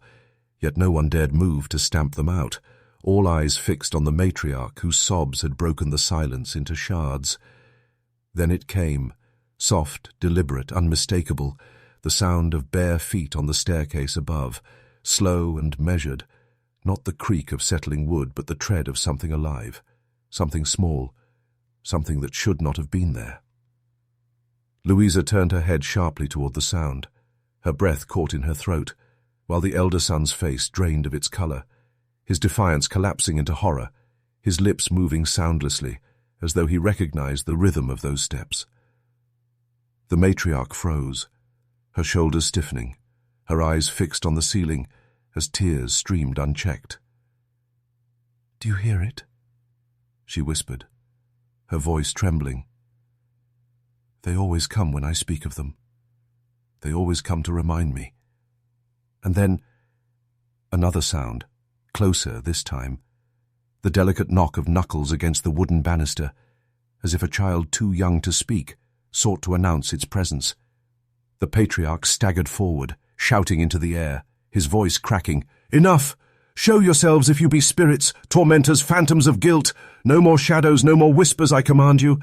Yet no one dared move to stamp them out, all eyes fixed on the matriarch whose sobs had broken the silence into shards. Then it came, soft, deliberate, unmistakable, the sound of bare feet on the staircase above, slow and measured, not the creak of settling wood, but the tread of something alive, something small, something that should not have been there. Louisa turned her head sharply toward the sound, her breath caught in her throat, while the elder son's face drained of its color, his defiance collapsing into horror, his lips moving soundlessly, as though he recognized the rhythm of those steps. The matriarch froze, her shoulders stiffening, her eyes fixed on the ceiling as tears streamed unchecked. "Do you hear it?" she whispered, her voice trembling. "They always come when I speak of them. They always come to remind me." And then another sound, closer this time, the delicate knock of knuckles against the wooden banister, as if a child too young to speak sought to announce its presence. The patriarch staggered forward, shouting into the air, his voice cracking, "Enough! Show yourselves if you be spirits, tormentors, phantoms of guilt! No more shadows, no more whispers, I command you!"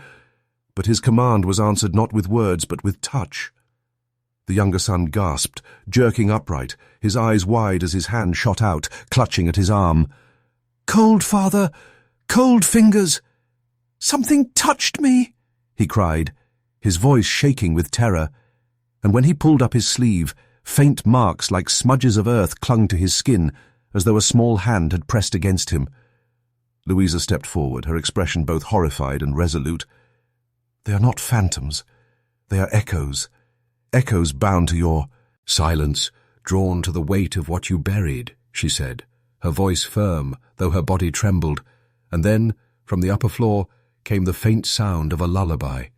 But his command was answered not with words, but with touch. The younger son gasped, jerking upright, his eyes wide as his hand shot out, clutching at his arm. "Cold, father! Cold fingers! Something touched me!" he cried, his voice shaking with terror. And when he pulled up his sleeve, faint marks like smudges of earth clung to his skin, as though a small hand had pressed against him. Louisa stepped forward, her expression both horrified and resolute. "They are not phantoms. They are echoes. Echoes bound to your—" "Silence, drawn to the weight of what you buried," she said, her voice firm, though her body trembled. And then, from the upper floor, came the faint sound of a lullaby,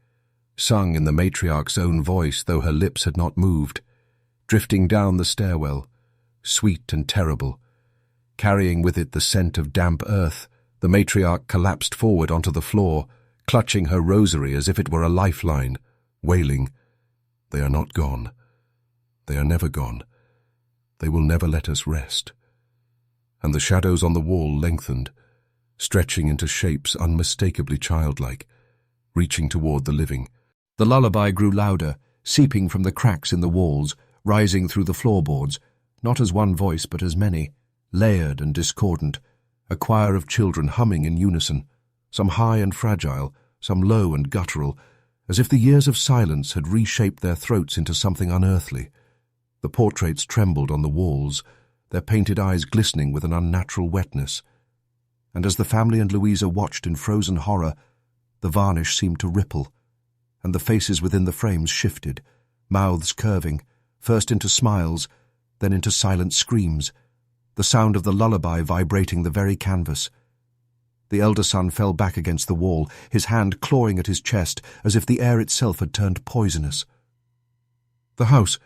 sung in the matriarch's own voice, though her lips had not moved, drifting down the stairwell, sweet and terrible. Carrying with it the scent of damp earth, the matriarch collapsed forward onto the floor, clutching her rosary as if it were a lifeline, wailing, "They are not gone. They are never gone. They will never let us rest." And the shadows on the wall lengthened, stretching into shapes unmistakably childlike, reaching toward the living. The lullaby grew louder, seeping from the cracks in the walls, rising through the floorboards, not as one voice but as many, layered and discordant, a choir of children humming in unison, some high and fragile, some low and guttural, as if the years of silence had reshaped their throats into something unearthly. The portraits trembled on the walls, their painted eyes glistening with an unnatural wetness. And as the family and Louisa watched in frozen horror, the varnish seemed to ripple, and the faces within the frames shifted, mouths curving, first into smiles, then into silent screams, the sound of the lullaby vibrating the very canvas. The elder son fell back against the wall, his hand clawing at his chest, as if the air itself had turned poisonous. "The house,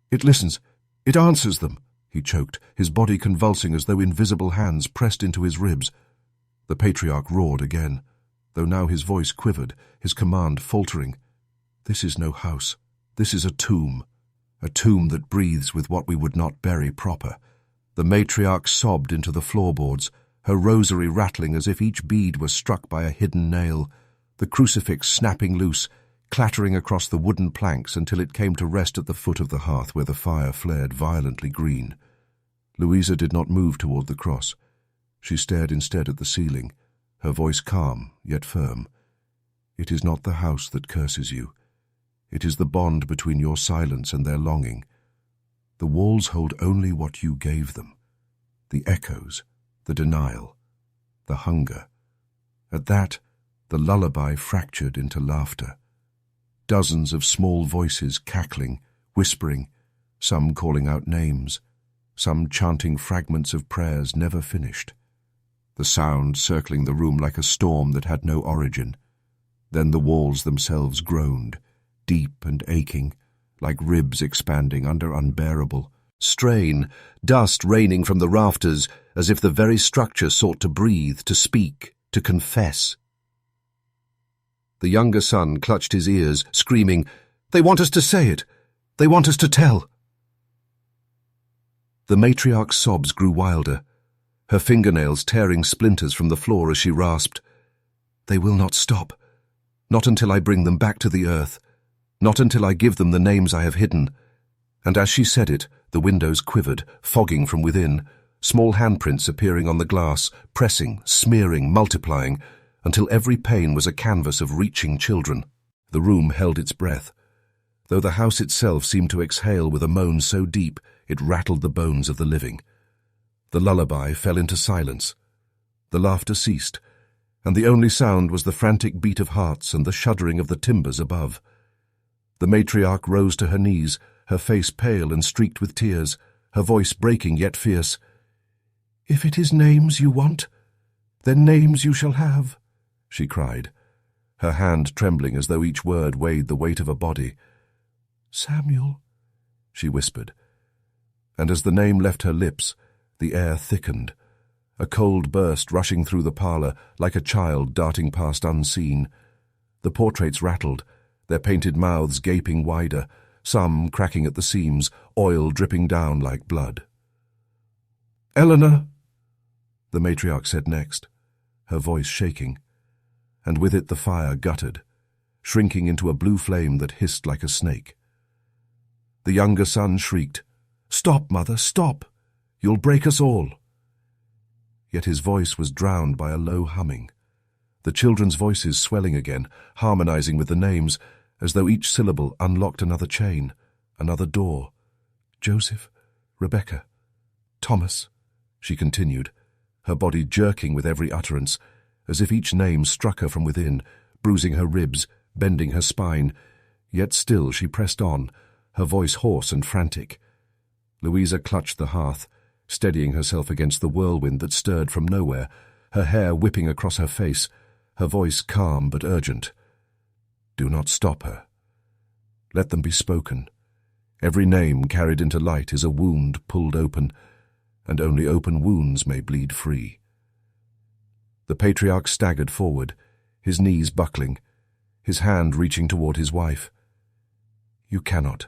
it listens, it answers them," he choked, his body convulsing as though invisible hands pressed into his ribs. The patriarch roared again, though now his voice quivered, his command faltering. "This is no house. This is a tomb that breathes with what we would not bury proper." The matriarch sobbed into the floorboards, her rosary rattling as if each bead were struck by a hidden nail, the crucifix snapping loose, clattering across the wooden planks until it came to rest at the foot of the hearth where the fire flared violently green. Louisa did not move toward the cross. She stared instead at the ceiling, her voice calm yet firm. "It is not the house that curses you. It is the bond between your silence and their longing. The walls hold only what you gave them. The echoes, the denial, the hunger." At that, the lullaby fractured into laughter. Dozens of small voices cackling, whispering, some calling out names, some chanting fragments of prayers never finished. The sound circling the room like a storm that had no origin. Then the walls themselves groaned, deep and aching, like ribs expanding under unbearable strain, dust raining from the rafters as if the very structure sought to breathe, to speak, to confess. The younger son clutched his ears, screaming, "They want us to say it! They want us to tell!" The matriarch's sobs grew wilder, her fingernails tearing splinters from the floor as she rasped, "They will not stop. Not until I bring them back to the earth. Not until I give them the names I have hidden." And as she said it, the windows quivered, fogging from within, small handprints appearing on the glass, pressing, smearing, multiplying, until every pane was a canvas of reaching children. The room held its breath, though the house itself seemed to exhale with a moan so deep it rattled the bones of the living. The lullaby fell into silence. The laughter ceased, and the only sound was the frantic beat of hearts and the shuddering of the timbers above. The matriarch rose to her knees, her face pale and streaked with tears, her voice breaking yet fierce. "If it is names you want, then names you shall have," she cried, her hand trembling as though each word weighed the weight of a body. "Samuel," she whispered, and as the name left her lips, the air thickened, a cold burst rushing through the parlour like a child darting past unseen. The portraits rattled, their painted mouths gaping wider, some cracking at the seams, oil dripping down like blood. "Eleanor," the matriarch said next, her voice shaking, and with it the fire guttered, shrinking into a blue flame that hissed like a snake. The younger son shrieked, "Stop, mother, stop! You'll break us all!" Yet his voice was drowned by a low humming, the children's voices swelling again, harmonizing with the names, as though each syllable unlocked another chain, another door. "Joseph, Rebecca, Thomas," she continued, her body jerking with every utterance, as if each name struck her from within, bruising her ribs, bending her spine. Yet still she pressed on, her voice hoarse and frantic. Louisa clutched the hearth, steadying herself against the whirlwind that stirred from nowhere, her hair whipping across her face, her voice calm but urgent. Do not stop her. Let them be spoken. Every name carried into light is a wound pulled open, and only open wounds may bleed free. The patriarch staggered forward, his knees buckling, his hand reaching toward his wife. "You cannot.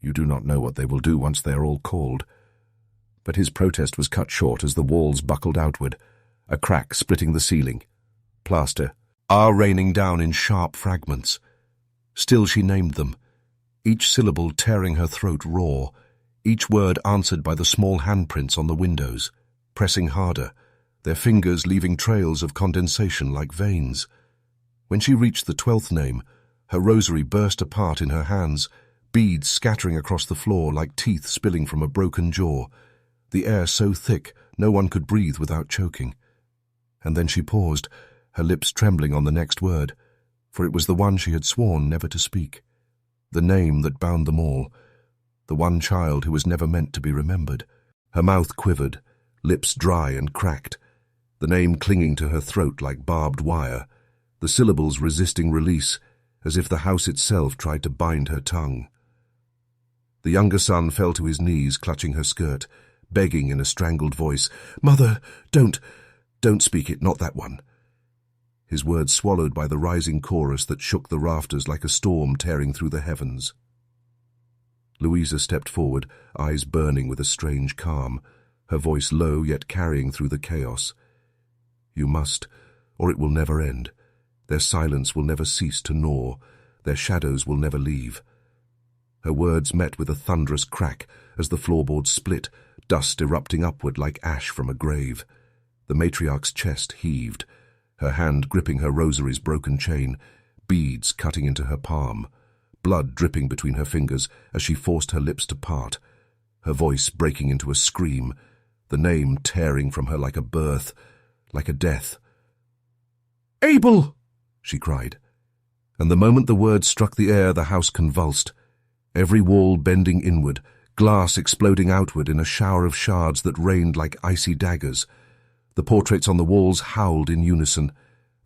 You do not know what they will do once they are all called." But his protest was cut short as the walls buckled outward, a crack splitting the ceiling. Plaster are raining down in sharp fragments. Still she named them, each syllable tearing her throat raw, each word answered by the small handprints on the windows, pressing harder, their fingers leaving trails of condensation like veins. When she reached the 12th name, her rosary burst apart in her hands, beads scattering across the floor like teeth spilling from a broken jaw, the air so thick no one could breathe without choking. And then she paused, her lips trembling on the next word, for it was the one she had sworn never to speak, the name that bound them all, the one child who was never meant to be remembered. Her mouth quivered, lips dry and cracked, the name clinging to her throat like barbed wire, the syllables resisting release, as if the house itself tried to bind her tongue. The younger son fell to his knees, clutching her skirt, begging in a strangled voice, "Mother, don't speak it, not that one." His words swallowed by the rising chorus that shook the rafters like a storm tearing through the heavens. Louisa stepped forward, eyes burning with a strange calm, her voice low yet carrying through the chaos. "You must, or it will never end. Their silence will never cease to gnaw, their shadows will never leave." Her words met with a thunderous crack as the floorboards split, dust erupting upward like ash from a grave. The matriarch's chest heaved, her hand gripping her rosary's broken chain, beads cutting into her palm, blood dripping between her fingers as she forced her lips to part, her voice breaking into a scream, the name tearing from her like a birth, like a death. "Abel!" she cried, and the moment the words struck the air, the house convulsed, every wall bending inward, glass exploding outward in a shower of shards that rained like icy daggers. The portraits on the walls howled in unison,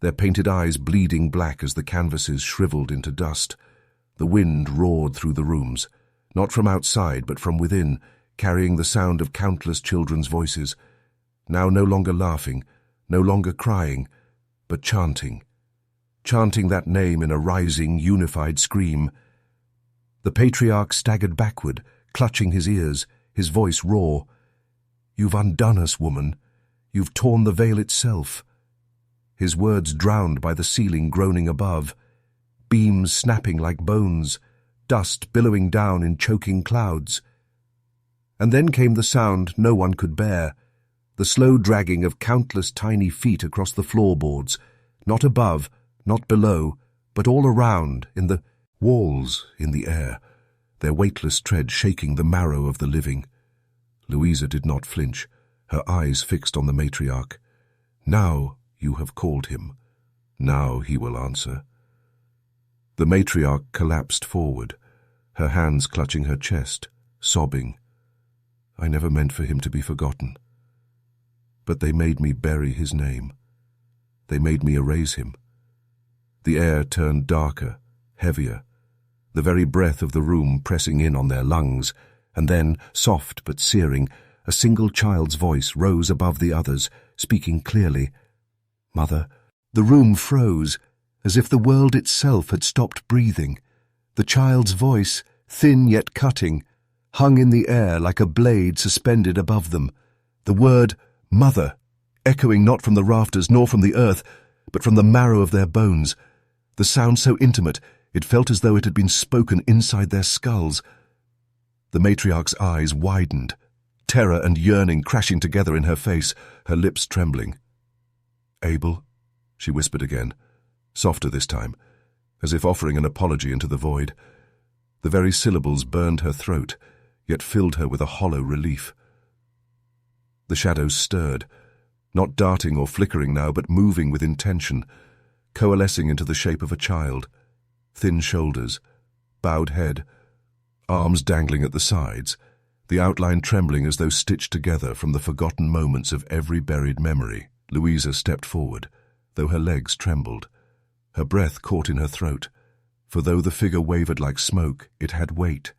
their painted eyes bleeding black as the canvases shriveled into dust. The wind roared through the rooms, not from outside but from within, carrying the sound of countless children's voices, now no longer laughing, no longer crying, but chanting that name in a rising, unified scream. The patriarch staggered backward, clutching his ears, his voice raw. "You've undone us, woman. You've torn the veil itself." His words drowned by the ceiling groaning above, beams snapping like bones, dust billowing down in choking clouds. And then came the sound no one could bear, the slow dragging of countless tiny feet across the floorboards, not above, not below, but all around, in the walls, in the air, their weightless tread shaking the marrow of the living. Louisa did not flinch, her eyes fixed on the matriarch. "Now you have called him. Now he will answer." The matriarch collapsed forward, her hands clutching her chest, sobbing. "I never meant for him to be forgotten. But they made me bury his name. They made me erase him." The air turned darker, heavier, the very breath of the room pressing in on their lungs, and then, soft but searing, a single child's voice rose above the others, speaking clearly. "Mother." The room froze, as if the world itself had stopped breathing. The child's voice, thin yet cutting, hung in the air like a blade suspended above them. The word "Mother," echoing not from the rafters nor from the earth, but from the marrow of their bones. The sound so intimate, it felt as though it had been spoken inside their skulls. The matriarch's eyes widened, terror and yearning crashing together in her face, her lips trembling. "Abel," she whispered again, softer this time, as if offering an apology into the void. The very syllables burned her throat, yet filled her with a hollow relief. The shadows stirred, not darting or flickering now, but moving with intention, coalescing into the shape of a child. Thin shoulders, bowed head, arms dangling at the sides, the outline trembling as though stitched together from the forgotten moments of every buried memory. Louisa stepped forward, though her legs trembled. Her breath caught in her throat, for though the figure wavered like smoke, it had weight.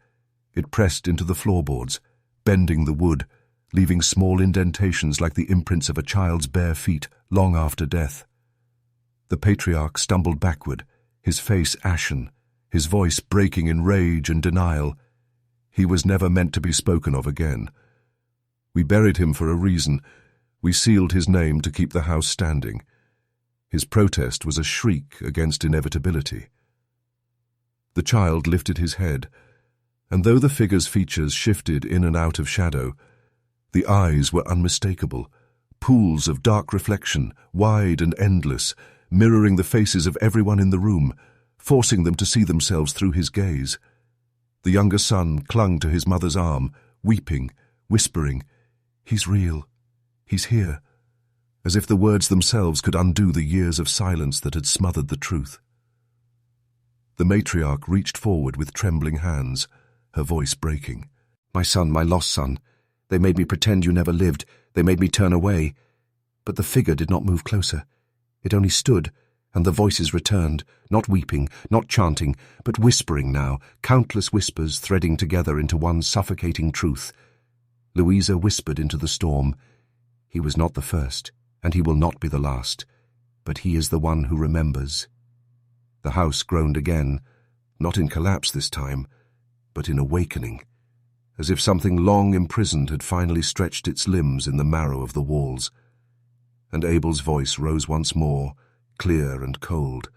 It pressed into the floorboards, bending the wood, leaving small indentations like the imprints of a child's bare feet long after death. The patriarch stumbled backward, his face ashen, his voice breaking in rage and denial. He was never meant to be spoken of again. We buried him for a reason. We sealed his name to keep the house standing. His protest was a shriek against inevitability. The child lifted his head, and though the figure's features shifted in and out of shadow, the eyes were unmistakable, pools of dark reflection, wide and endless, mirroring the faces of everyone in the room, forcing them to see themselves through his gaze. The younger son clung to his mother's arm, weeping, whispering, "He's real. He's here," as if the words themselves could undo the years of silence that had smothered the truth. The matriarch reached forward with trembling hands, her voice breaking. "My son, my lost son. They made me pretend you never lived. They made me turn away." But the figure did not move closer. It only stood, and the voices returned, not weeping, not chanting, but whispering now, countless whispers threading together into one suffocating truth. Louisa whispered into the storm, "He was not the first, and he will not be the last, but he is the one who remembers." The house groaned again, not in collapse this time, but in awakening, as if something long imprisoned had finally stretched its limbs in the marrow of the walls. And Abel's voice rose once more, clear and cold.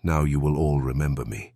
"Now you will all remember me."